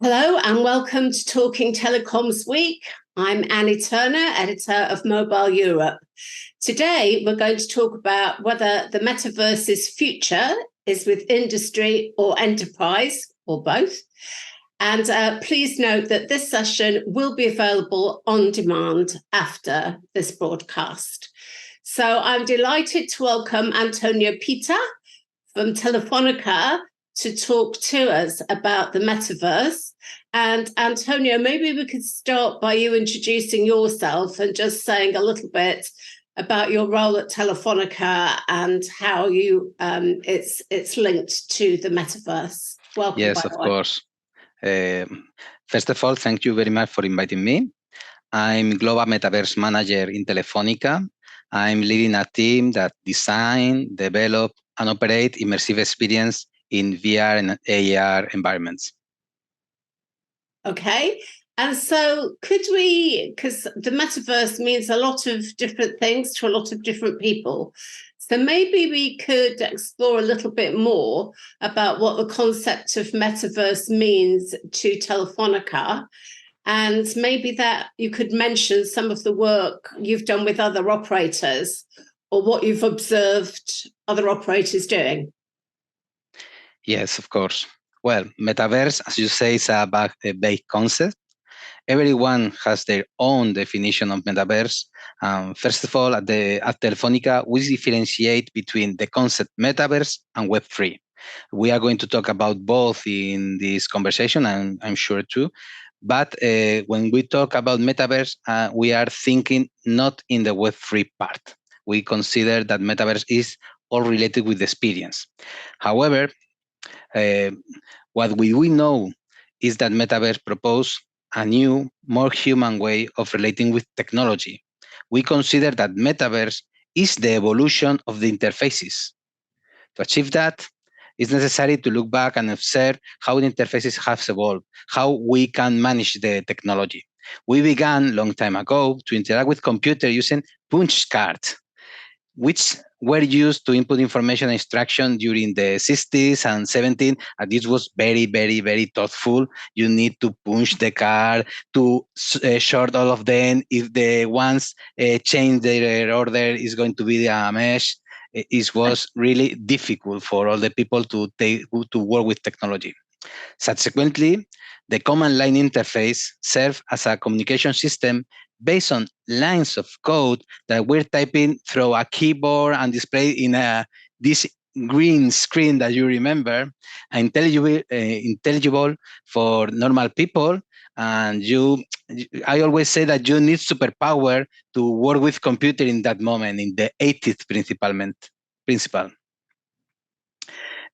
Hello and welcome to Talking Telecoms Week. I'm Annie Turner, editor of Mobile Europe. Today, we're going to talk about whether the Metaverse's future is with industry or enterprise, or both. And please note that this session will be available on demand after this broadcast. So I'm delighted to welcome Antonio Pita from Telefonica to talk to us about the Metaverse. And Antonio, maybe we could start by you introducing yourself and just saying a little bit about your role at Telefonica and how you it's linked to the Metaverse. Welcome. Yes, of course. First of all, thank you very much for inviting me. I'm Global Metaverse Manager in Telefonica. I'm leading a team that design, develop, and operate immersive experience in VR and AR environments. Okay. And so could we, because the Metaverse means a lot of different things to a lot of different people. So maybe we could explore a little bit more about what the concept of Metaverse means to Telefonica. And maybe that you could mention some of the work you've done with other operators or what you've observed other operators doing. Yes, of course. Well, Metaverse, as you say, is a vague concept. Everyone has their own definition of Metaverse. First of all, at Telefonica, we differentiate between the concept Metaverse and Web3. We are going to talk about both in this conversation, and I'm sure too. But when we talk about Metaverse, we are thinking not in the Web3 part. We consider that Metaverse is all related with the experience. However, what we know is that Metaverse proposes a new, more human way of relating with technology. We consider that Metaverse is the evolution of the interfaces. To achieve that, it's necessary to look back and observe how the interfaces have evolved, how we can manage the technology. We began a long time ago to interact with computers using punch cards, which were used to input information and instruction during the 60s and 70s. And this was very, very, very thoughtful. You need to punch the card to sort all of them. If the ones change their order, is going to be a mess. It was really difficult for all the people to work with technology. Subsequently, the command line interface served as a communication system based on lines of code that we're typing through a keyboard and displayed in this green screen that you remember, intelligible for normal people. And I always say that you need superpower to work with computer in that moment, in the 80th principle.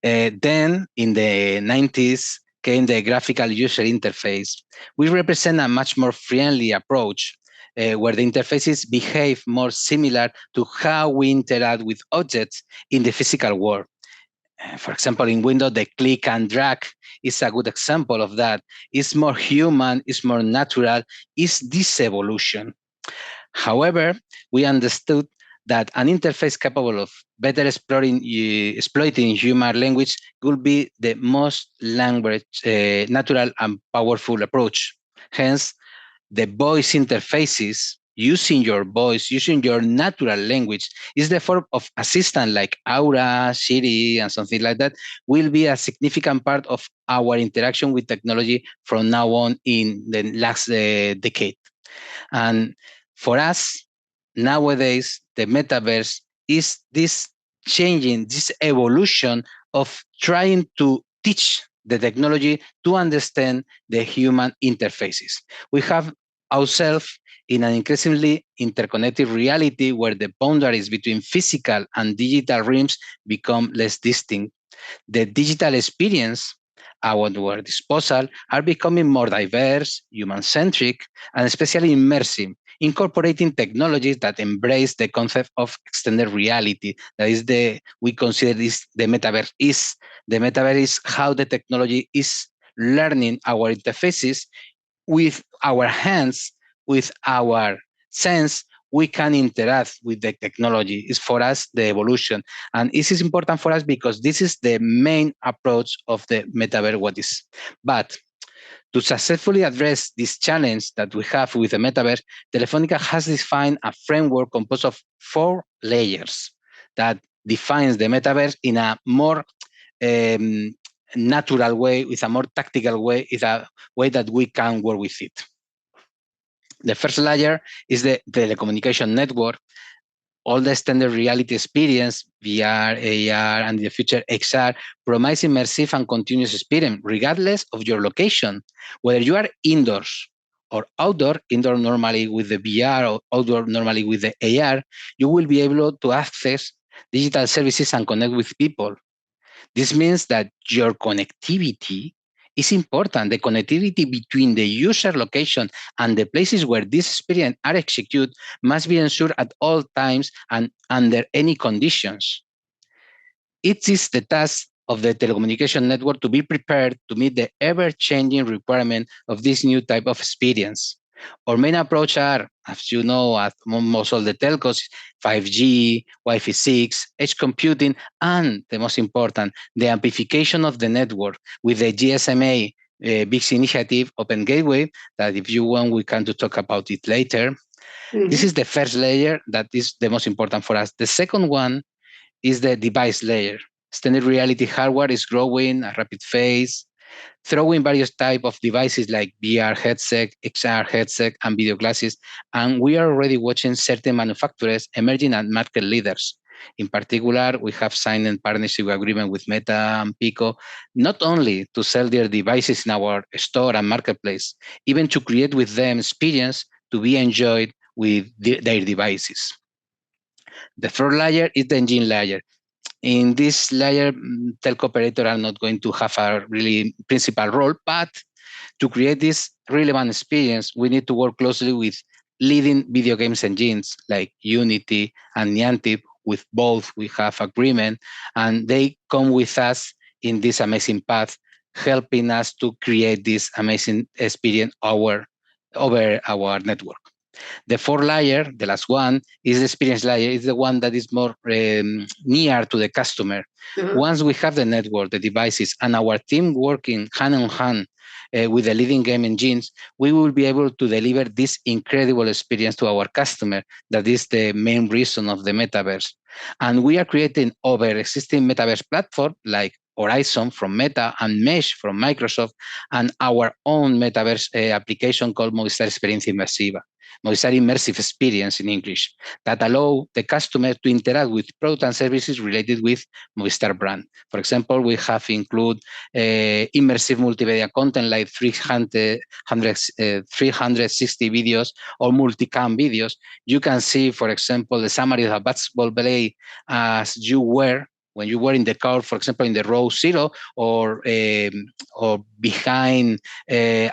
Then in the 90s came the graphical user interface. We represent a much more friendly approach where the interfaces behave more similar to how we interact with objects in the physical world. For example, in Windows, the click and drag is a good example of that. It's more human, it's more natural, it's this evolution. However, we understood that an interface capable of better exploiting human language could be the most natural and powerful approach. Hence, the voice interfaces, using your voice, using your natural language, is the form of assistant like Aura, Siri, and something like that, will be a significant part of our interaction with technology from now on in the last decade. And for us, nowadays, the Metaverse is this changing, this evolution of trying to teach the technology to understand the human interfaces. We have ourselves in an increasingly interconnected reality where the boundaries between physical and digital realms become less distinct. The digital experience at our disposal are becoming more diverse, human-centric, and especially immersive, incorporating technologies that embrace the concept of extended reality. That is we consider this the Metaverse is. The Metaverse is how the technology is learning our interfaces with our hands, with our sense, we can interact with the technology. It's for us the evolution. And this is important for us because this is the main approach of the Metaverse what is. But To successfully address this challenge that we have with the metaverse, Telefonica has defined a framework composed of 4 layers that defines the metaverse in a more natural way, with a more tactical way, with a way that we can work with it. The first layer is the telecommunication network. All the extended reality experience, VR, AR, and in the future XR, promise immersive and continuous experience, regardless of your location. Whether you are indoors or outdoor, indoor normally with the VR or outdoor normally with the AR, you will be able to access digital services and connect with people. This means that your connectivity is important. The connectivity between the user location and the places where this experience are executed must be ensured at all times and under any conditions. It is the task of the telecommunication network to be prepared to meet the ever-changing requirement of this new type of experience. Our main approach are, as you know, at most all the telcos, 5G, Wi-Fi 6, edge computing, and the most important, the amplification of the network with the GSMA big initiative, Open Gateway, that if you want, we can talk about it later. Mm-hmm. This is the first layer that is the most important for us. The second one is the device layer. Extended reality hardware is growing at rapid pace, throwing various types of devices like VR headset, XR headset, and video glasses. And we are already watching certain manufacturers emerging as market leaders. In particular, we have signed a partnership agreement with Meta and Pico, not only to sell their devices in our store and marketplace, even to create with them experience to be enjoyed with their devices. The third layer is the engine layer. In this layer, telco operators are not going to have a really principal role, but to create this relevant experience, we need to work closely with leading video games engines like Unity and Niantic. With both, we have agreement, and they come with us in this amazing path, helping us to create this amazing experience over our network. The fourth layer, the last one, is the experience layer. It's the one that is more near to the customer. Mm-hmm. Once we have the network, the devices, and our team working hand in hand with the leading game engines, we will be able to deliver this incredible experience to our customer. That is the main reason of the metaverse. And we are creating over existing metaverse platform like Horizon from Meta and Mesh from Microsoft, and our own metaverse application called Movistar Experiencia Immersiva. Movistar Immersive Experience in English, that allow the customer to interact with products and services related with Movistar brand. For example, we have included immersive multimedia content like 360 videos or multicam videos. You can see, for example, the summary of a basketball play as you were when you were in the car, for example, in the row 0 or behind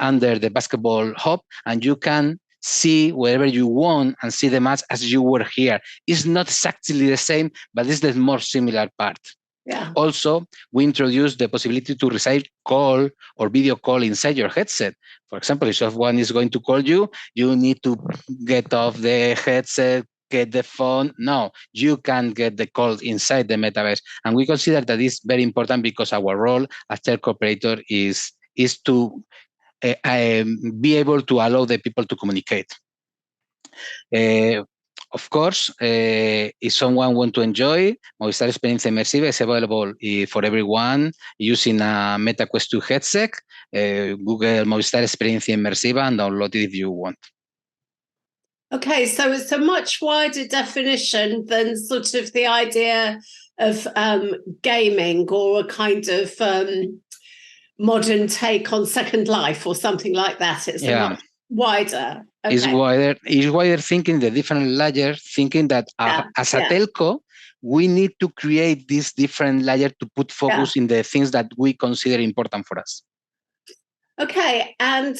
under the basketball hoop, and you can see wherever you want and see the match as you were here. It's not exactly the same, but it's the more similar part. Yeah. Also, we introduced the possibility to receive call or video call inside your headset. For example, if someone is going to call you, you need to get off the headset, get the phone. No, you can get the call inside the metaverse. And we consider that is very important because our role as telco operator is to be able to allow the people to communicate. Of course, if someone wants to enjoy, Movistar Experiencia Immersiva is available for everyone using a Meta Quest 2 headset. Google Movistar Experiencia Immersiva and download it if you want. Okay, so it's a much wider definition than sort of the idea of gaming or a kind of modern take on Second Life or something like that. It's much wider. Okay. It's wider thinking, the different layers, thinking that as a telco, we need to create this different layer to put focus in the things that we consider important for us. Okay, and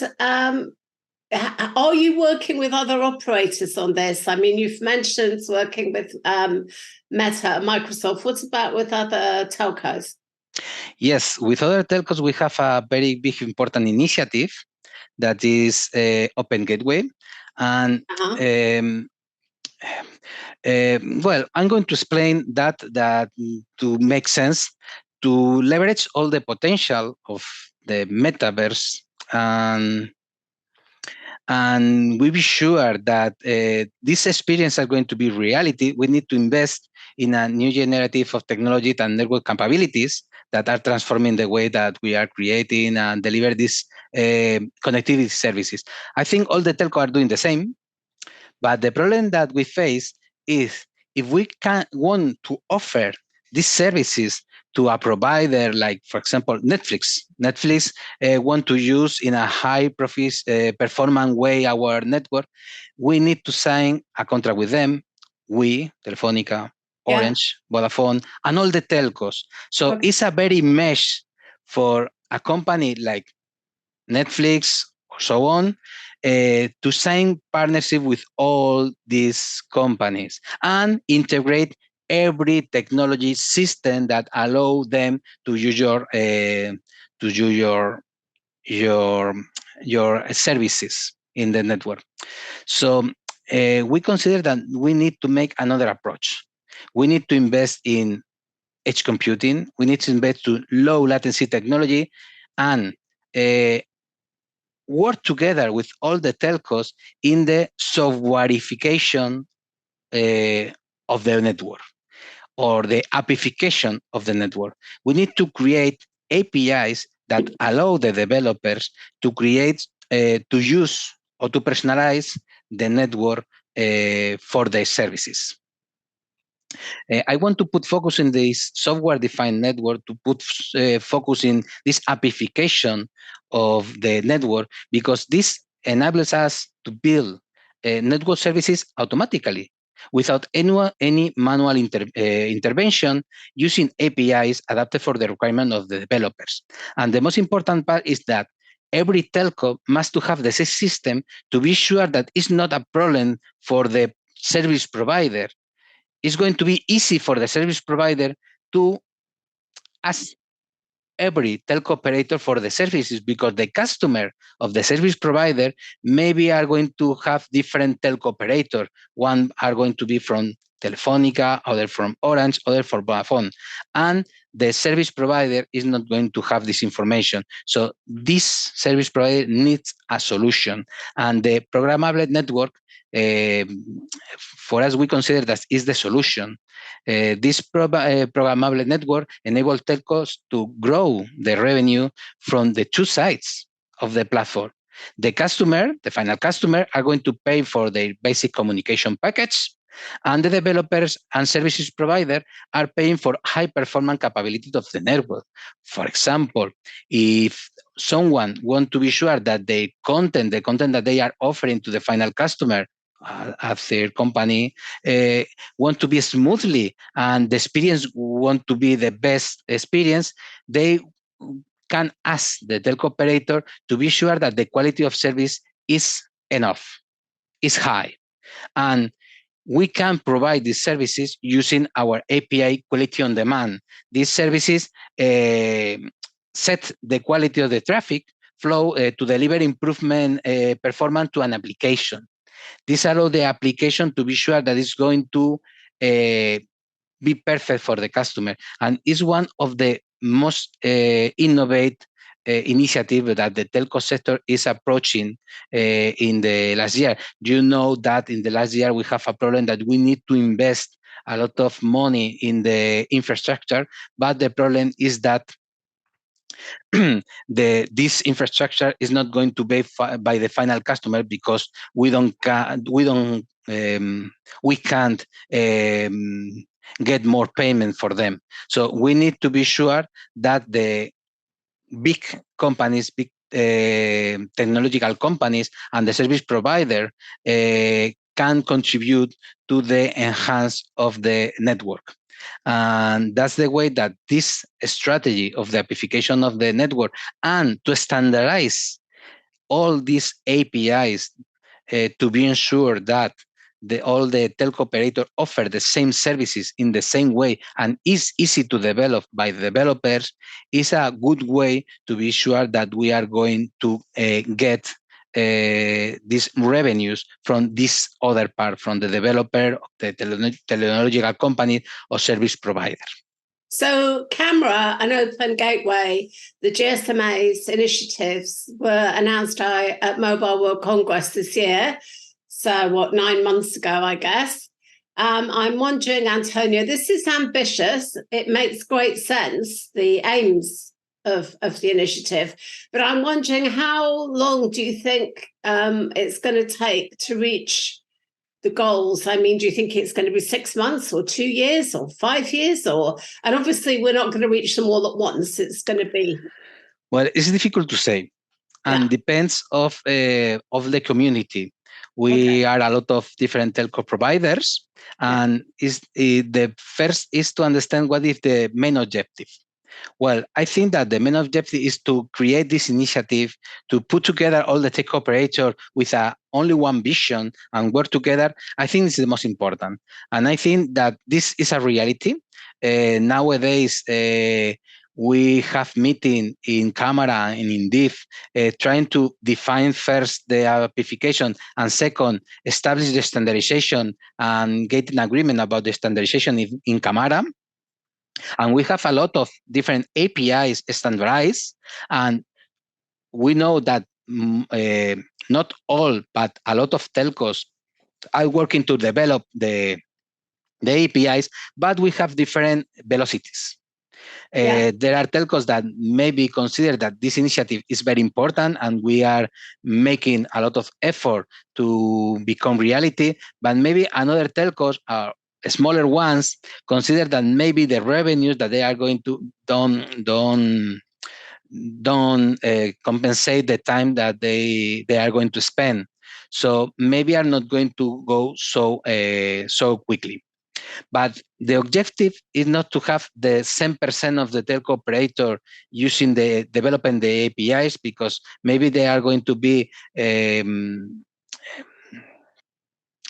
are you working with other operators on this? I mean, you've mentioned working with Meta and Microsoft. What about with other telcos? Yes, with other telcos, we have a very big, important initiative that is Open Gateway. And well, I'm going to explain that to make sense, to leverage all the potential of the metaverse and we be sure that these experiences are going to be reality, we need to invest in a new generative of technology and network capabilities that are transforming the way that we are creating and deliver these connectivity services. I think all the telco are doing the same, but the problem that we face is if we can want to offer these services to a provider like, for example, Netflix. Netflix want to use in a high profit performance way our network. We need to sign a contract with them. We, Telefonica, Orange, Vodafone, and all the telcos. So it's a very mesh for a company like Netflix, or so on, to sign partnership with all these companies and integrate every technology system that allow them to use your services in the network. So we consider that we need to make another approach. We need to invest in edge computing. We need to invest to low latency technology and work together with all the telcos in the softwareification of the network or the appification of the network. We need to create APIs that allow the developers to create, to use or to personalize the network for their services. I want to put focus in this software-defined network, to put focus in this appification of the network, because this enables us to build network services automatically without any manual intervention, using APIs adapted for the requirement of the developers. And the most important part is that every telco must to have the same system to be sure that it's not a problem for the service provider. It's going to be easy for the service provider to ask every telco operator for the services, because the customer of the service provider maybe are going to have different telco operator. One are going to be from Telefonica, other from Orange, other from Vodafone. And the service provider is not going to have this information. So this service provider needs a solution. And the programmable network, for us, we consider that is the solution. This programmable network enables telcos to grow the revenue from the two sides of the platform. The customer, the final customer, are going to pay for their basic communication package, and the developers and services provider are paying for high performance capability of the network. For example, if someone wants to be sure that the content that they are offering to the final customer at their company want to be smoothly, and the experience want to be the best experience, they can ask the telco operator to be sure that the quality of service is enough, is high. And we can provide these services using our API quality on demand. These services set the quality of the traffic flow to deliver improvement performance to an application. This allows the application to be sure that it's going to be perfect for the customer, and is one of the most innovative initiative that the telco sector is approaching in the last year. You know that in the last year we have a problem that we need to invest a lot of money in the infrastructure, but the problem is that this infrastructure is not going to be by the final customer, because we can't get more payment for them. So we need to be sure that the big companies, big technological companies, and the service provider can contribute to the enhance of the network. And that's the way that this strategy of the appification of the network, and to standardize all these APIs to be ensured that all the telco operator offer the same services in the same way and is easy to develop by the developers, is a good way to be sure that we are going to get these revenues from this other part, from the developer, the technological company or service provider. So camera and open gateway, the GSMA's initiatives were announced at Mobile World Congress this year. So 9 months ago, I guess. I'm wondering, Antonio, this is ambitious. It makes great sense, the aims of the initiative. But I'm wondering, how long do you think it's going to take to reach the goals? I mean, do you think it's going to be 6 months or 2 years or 5 years? And obviously, we're not going to reach them all at once. It's going to be... Well, it's difficult to say, and depends of the community. We are a lot of different telco providers, and the first is to understand what is the main objective. Well, I think that the main objective is to create this initiative to put together all the tech operators with only one vision and work together. I think this is the most important. And I think that this is a reality. Nowadays, we have meeting in camera and in diff, trying to define first the application and second, establish the standardization and get an agreement about the standardization in camera. And we have a lot of different APIs standardized, and we know that not all, but a lot of telcos are working to develop the APIs, but we have different velocities. There are telcos that maybe consider that this initiative is very important, and we are making a lot of effort to become reality, but maybe another telcos are smaller ones consider that maybe the revenues that they are going to don't compensate the time that they are going to spend, so maybe are not going to go so quickly. But the objective is not to have the same percent of the telco operator using developing the APIs, because maybe they are going to be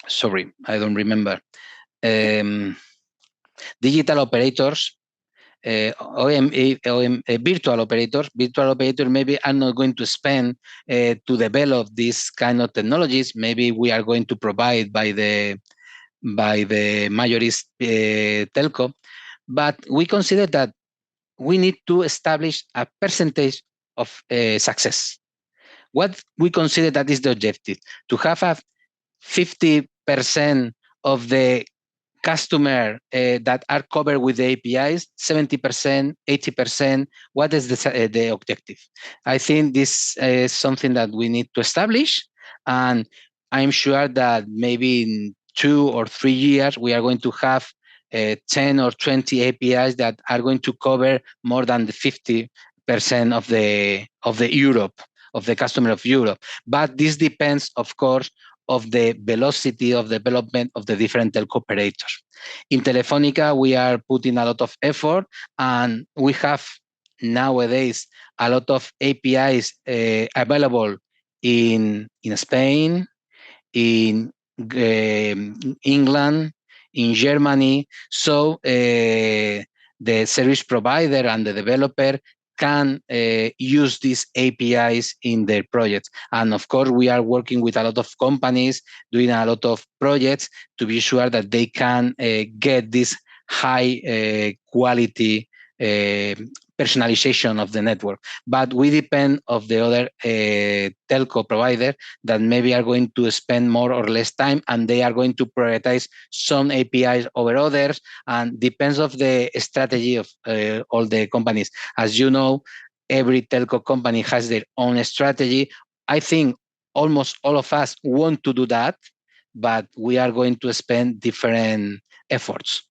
sorry, I don't remember. Digital operators, virtual operators maybe are not going to spend to develop these kind of technologies. Maybe we are going to provide by the majorist telco, but we consider that we need to establish a percentage of success. What we consider that is the objective, to have a 50% of the customer that are covered with the APIs, 70%, 80%. What is the objective? I think this is something that we need to establish, and I'm sure that maybe in 2 or 3 years we are going to have 10 or 20 APIs that are going to cover more than the 50% of the Europe, of the customer of Europe. But this depends, of course, of the velocity of development of the different telco operators. In Telefonica, we are putting a lot of effort, and we have nowadays a lot of APIs available in Spain, in England, in Germany. So the service provider and the developer can use these APIs in their projects. And of course, we are working with a lot of companies, doing a lot of projects to be sure that they can get this high quality personalization of the network. But we depend of the other telco provider that maybe are going to spend more or less time, and they are going to prioritize some APIs over others, and depends of the strategy of all the companies. As you know, every telco company has their own strategy. I think almost all of us want to do that, but we are going to spend different efforts.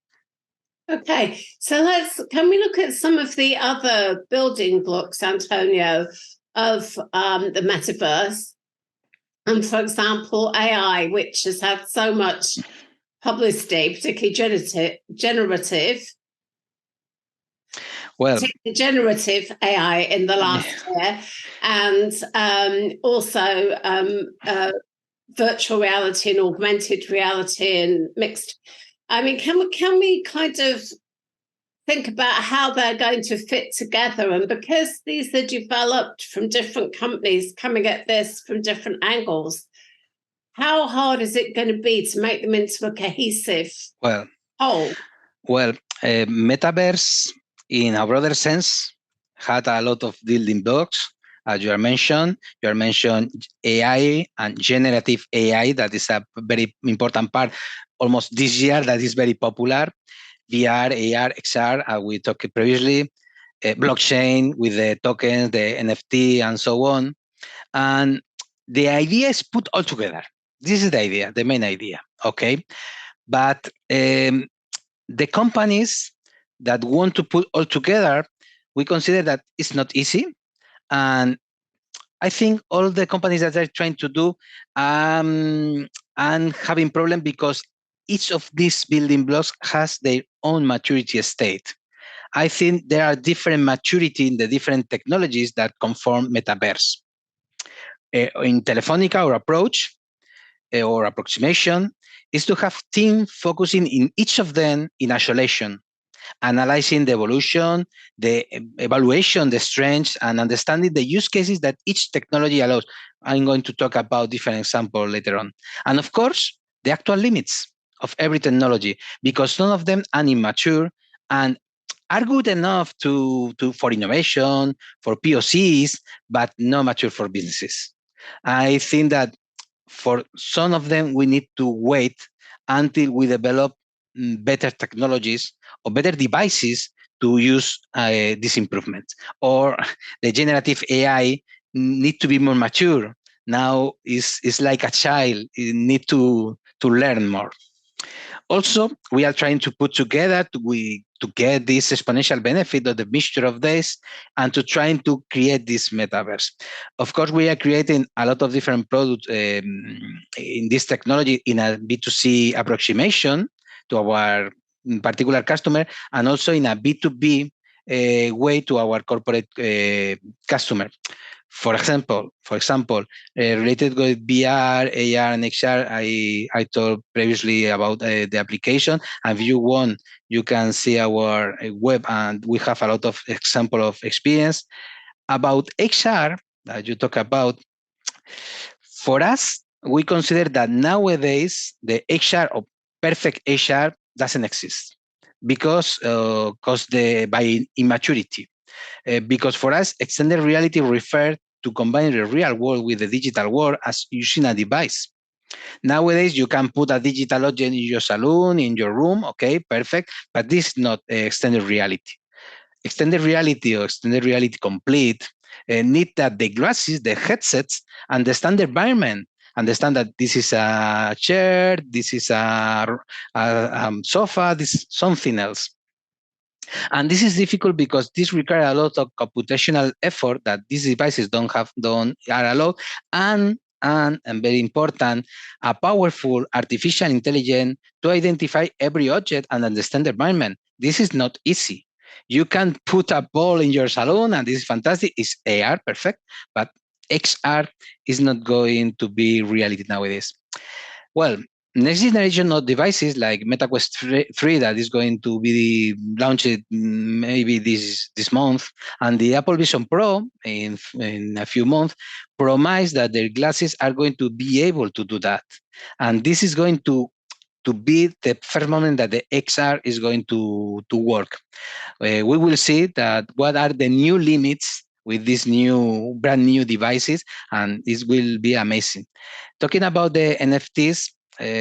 Okay, so can we look at some of the other building blocks, Antonio, of the metaverse? And for example, AI, which has had so much publicity, particularly generative. Well, generative AI in the last year, and also virtual reality and augmented reality and mixed. I mean, can we kind of think about how they're going to fit together? And because these are developed from different companies coming at this from different angles, how hard is it going to be to make them into a cohesive whole? Well, Metaverse, in a broader sense, had a lot of building blocks. As you are mentioned AI and generative AI. That is a very important part. Almost this year, that is very popular. VR, AR, XR, we talked previously. Blockchain with the tokens, the NFT, and so on. And the idea is put all together. This is the idea, the main idea. Okay, but the companies that want to put all together, we consider that it's not easy. And I think all the companies that are trying to do and having problem because each of these building blocks has their own maturity state. I think there are different maturity in the different technologies that conform metaverse. In Telefonica, our approach or approximation is to have team focusing in each of them in isolation, analyzing the evolution, the evaluation, the strengths, and understanding the use cases that each technology allows. I'm going to talk about different examples later on. And of course, the actual limits of every technology, because none of them are immature and are good enough for innovation, for POCs, but not mature for businesses. I think that for some of them, we need to wait until we develop better technologies or better devices to use these improvements. Or the generative AI need to be more mature. Now is like a child, it need to learn more. Also, we are trying to put together to get this exponential benefit of the mixture of this and to trying to create this metaverse. Of course, we are creating a lot of different products in this technology in a B2C approximation to our particular customer and also in a B2B way to our corporate customer. For example, related with VR, AR, and XR, I told previously about the application. And if you want, you can see our web, and we have a lot of example of experience. About XR that you talk about, for us, we consider that nowadays the XR or perfect XR doesn't exist because by immaturity. Because for us, extended reality refers to combine the real world with the digital world as using a device. Nowadays, you can put a digital object in your salon, in your room, okay, perfect, but this is not extended reality. Extended reality or extended reality complete need that the glasses, the headsets, understand the environment, understand that this is a chair, this is a sofa, this is something else. And this is difficult because this requires a lot of computational effort that these devices are allowed, and very important, a powerful artificial intelligence to identify every object and understand the environment. This is not easy. You can put a ball in your salon and this is fantastic. It's AR, perfect, but XR is not going to be reality nowadays. Well, next generation of devices like MetaQuest 3 that is going to be launched maybe this month, and the Apple Vision Pro in a few months promise that their glasses are going to be able to do that. And this is going to be the first moment that the XR is going to work. We will see that what are the new limits with these brand new devices, and this will be amazing. Talking about the NFTs,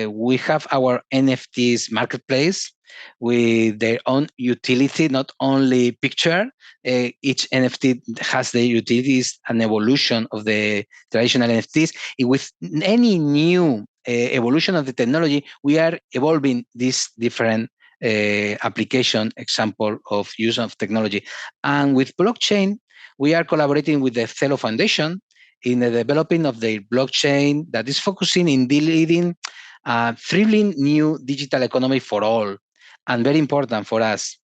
we have our NFTs marketplace with their own utility, not only picture. Each NFT has their utilities and evolution of the traditional NFTs. With any new evolution of the technology, we are evolving these different application example of use of technology. And with blockchain, we are collaborating with the Fellow Foundation in the developing of the blockchain that is focusing in leading a thrilling new digital economy for all. And very important for us,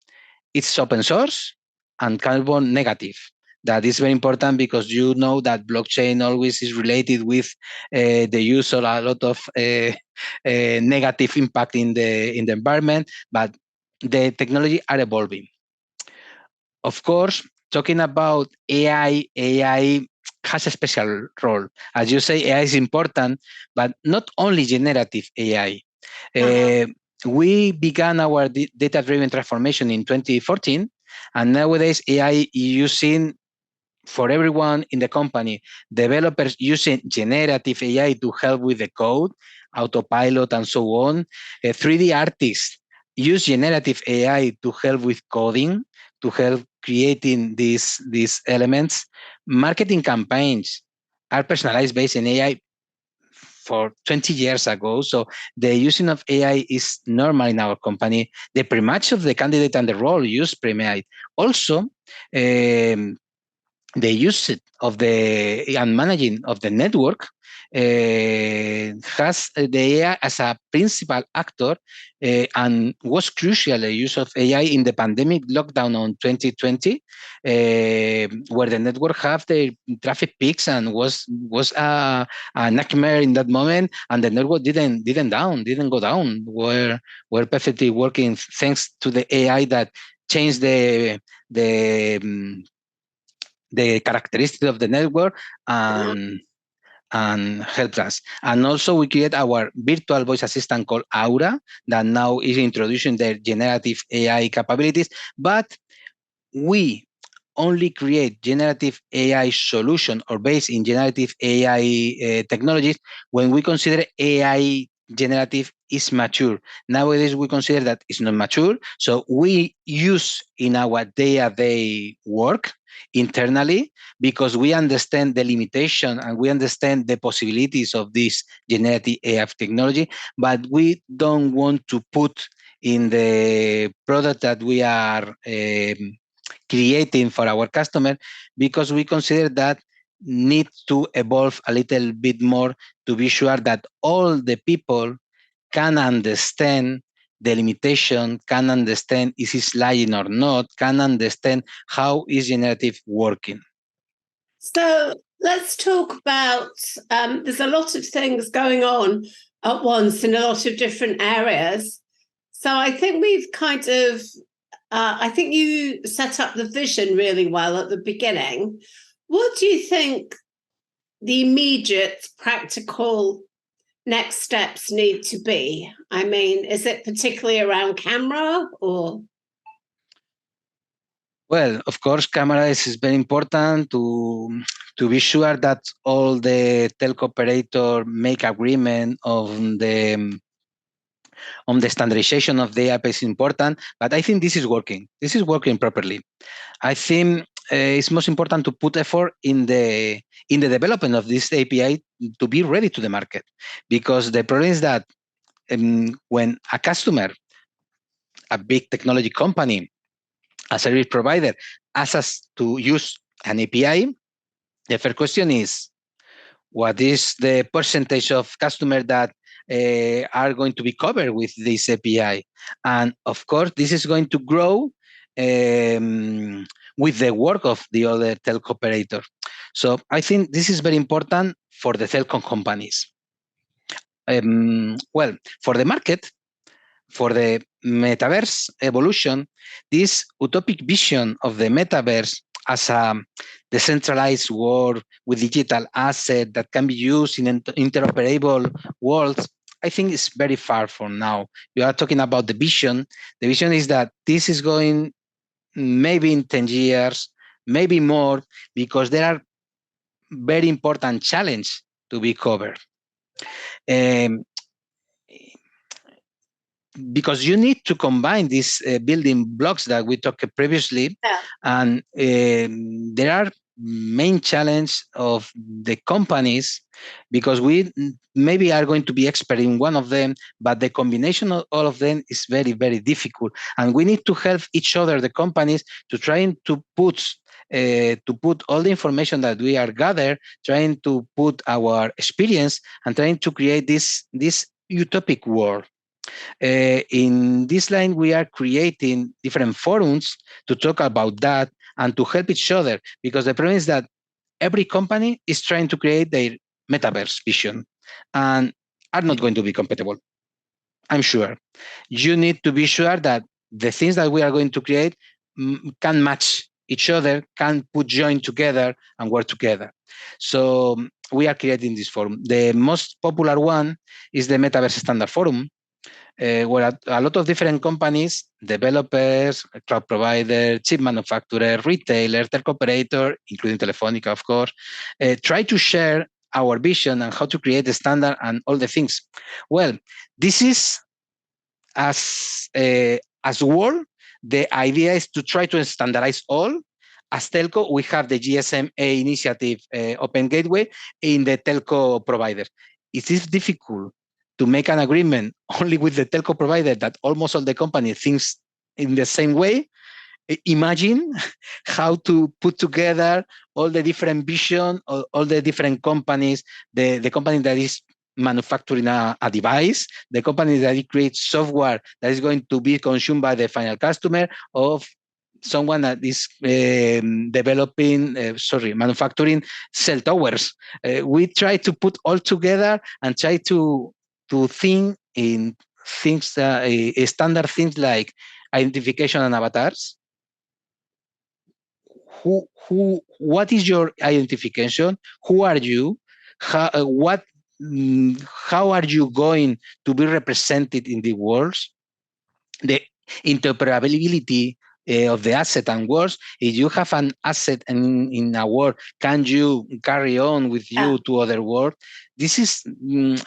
it's open source and carbon negative. That is very important because you know that blockchain always is related with the use of a lot of negative impact in the environment, but the technology are evolving. Of course, talking about AI has a special role. As you say, AI is important, but not only generative AI. we began our data-driven transformation in 2014, and nowadays AI is using for everyone in the company. Developers using generative AI to help with the code, autopilot, and so on. 3D artists use generative AI to help with coding, to help creating these elements. Marketing campaigns are personalized based on AI for 20 years ago. So the using of AI is normal in our company. The pre-match of the candidate and the role use pre-AI. Also, the use of the and managing of the network has the AI as a principal actor and was crucial the use of AI in the pandemic lockdown on 2020, where the network have the traffic peaks and was a nightmare in that moment, and the network didn't go down. Were perfectly working thanks to the AI that changed the the characteristics of the network and helped us. And also we create our virtual voice assistant called Aura that now is introducing their generative AI capabilities, but we only create generative AI solution or based in generative AI technologies when we consider AI generative is mature. Nowadays, we consider that it's not mature. So we use in our day-to-day work internally because we understand the limitation and we understand the possibilities of this generative AI technology, but we don't want to put in the product that we are creating for our customer because we consider that need to evolve a little bit more to be sure that all the people can understand the limitation, can understand is it lying or not, can understand how is generative working. So let's talk about, there's a lot of things going on at once in a lot of different areas. So I think we've kind of, I think you set up the vision really well at the beginning. What do you think the immediate practical next steps need to be? I mean, is it particularly around camera or? Well, of course, camera is very important to be sure that all the telco operator make agreement on the standardization of the app is important, but I think this is working. This is working properly. I think it's most important to put effort in the development of this API to be ready to the market, because the problem is that when a customer, a big technology company, a service provider, asks us to use an API, the first question is, what is the percentage of customers that are going to be covered with this API? And of course, this is going to grow with the work of the other telco operator. So I think this is very important for the telecom companies. Well, for the market, for the metaverse evolution, this utopic vision of the metaverse as a decentralized world with digital asset that can be used in interoperable worlds, I think is very far from now. You are talking about the vision. The vision is that this is going maybe in 10 years, maybe more, because there are very important challenges to be covered. Because you need to combine these building blocks that we talked previously, and there are main challenge of the companies, because we maybe are going to be expert in one of them, but the combination of all of them is very, very difficult, and we need to help each other, the companies, to trying to put all the information that we are gathered, trying to put our experience and trying to create this utopic world. In this line, we are creating different forums to talk about that and to help each other, because the problem is that every company is trying to create their metaverse vision and are not going to be compatible. I'm sure. You need to be sure that the things that we are going to create can match each other, can put join together and work together. So we are creating this forum. The most popular one is the Metaverse Standard Forum. where a lot of different companies, developers, cloud provider, chip manufacturer, retailer, telco operator, including Telefonica, of course, try to share our vision and how to create the standard and all the things. Well, this is as world, the idea is to try to standardize all. As telco, we have the GSMA initiative, Open Gateway, in the telco provider. It is difficult to make an agreement only with the telco provider that almost all the company thinks in the same way. Imagine how to put together all the different vision, all the different companies, the company that is manufacturing a device, the company that creates software that is going to be consumed by the final customer, of someone that is manufacturing cell towers. We try to put all together and try to think in things, standard things like identification and avatars. What is your identification? Who are you? How are you going to be represented in the world? The interoperability of the asset and words. If you have an asset in a word, can you carry on with you to other words? This is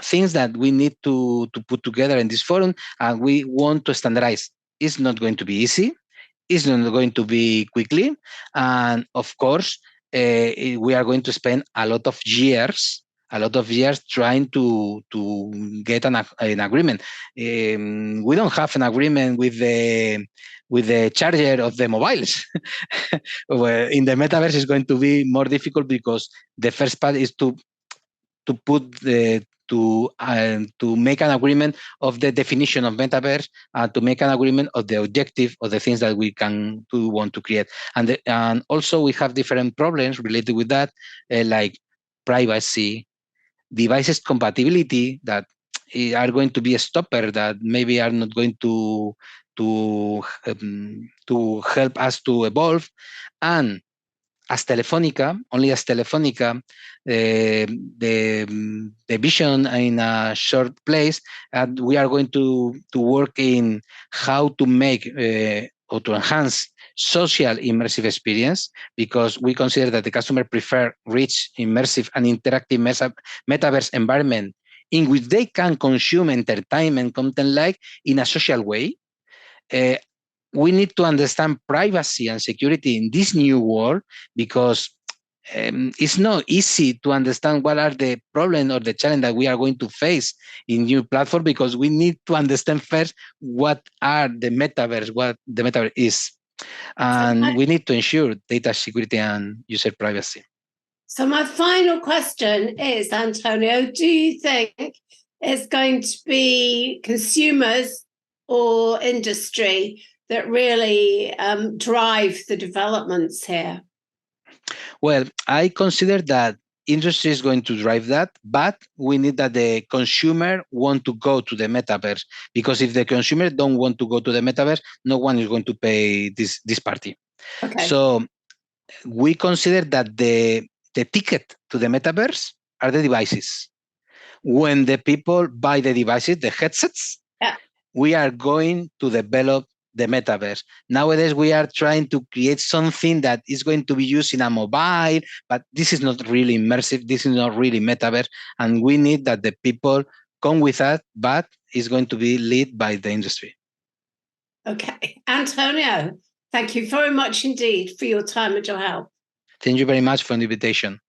things that we need to put together in this forum, and we want to standardize. It's not going to be easy. It's not going to be quickly. And of course, we are going to spend a lot of years trying to get an agreement. We don't have an agreement with the charger of the mobiles. Well, in the metaverse, it's going to be more difficult because the first part is to make an agreement of the definition of metaverse, and to make an agreement of the objective of the things that we want to create. And also we have different problems related with that, like privacy, devices compatibility, that are going to be a stopper, that maybe are not going to help us to evolve. And as Telefonica, the vision in a short place, and we are going to work in how to make or to enhance social immersive experience, because we consider that the customer prefer rich, immersive, and interactive metaverse environment in which they can consume entertainment content like in a social way. We need to understand privacy and security in this new world, because it's not easy to understand what are the problems or the challenge that we are going to face in new platform, because we need to understand first what the metaverse is. And we need to ensure data security and user privacy. So my final question is, Antonio, do you think it's going to be consumers or industry that really drive the developments here? Well, I consider that industry is going to drive that, but we need that the consumer want to go to the metaverse, because if the consumer don't want to go to the metaverse, no one is going to pay this party. Okay. So we consider that the ticket to the metaverse are the devices. When the people buy the devices, the headsets, we are going to develop the metaverse. Nowadays, we are trying to create something that is going to be used in a mobile, but this is not really immersive. This is not really metaverse. And we need that the people come with us, but it's going to be led by the industry. Okay. Antonio, thank you very much indeed for your time and your help. Thank you very much for the invitation.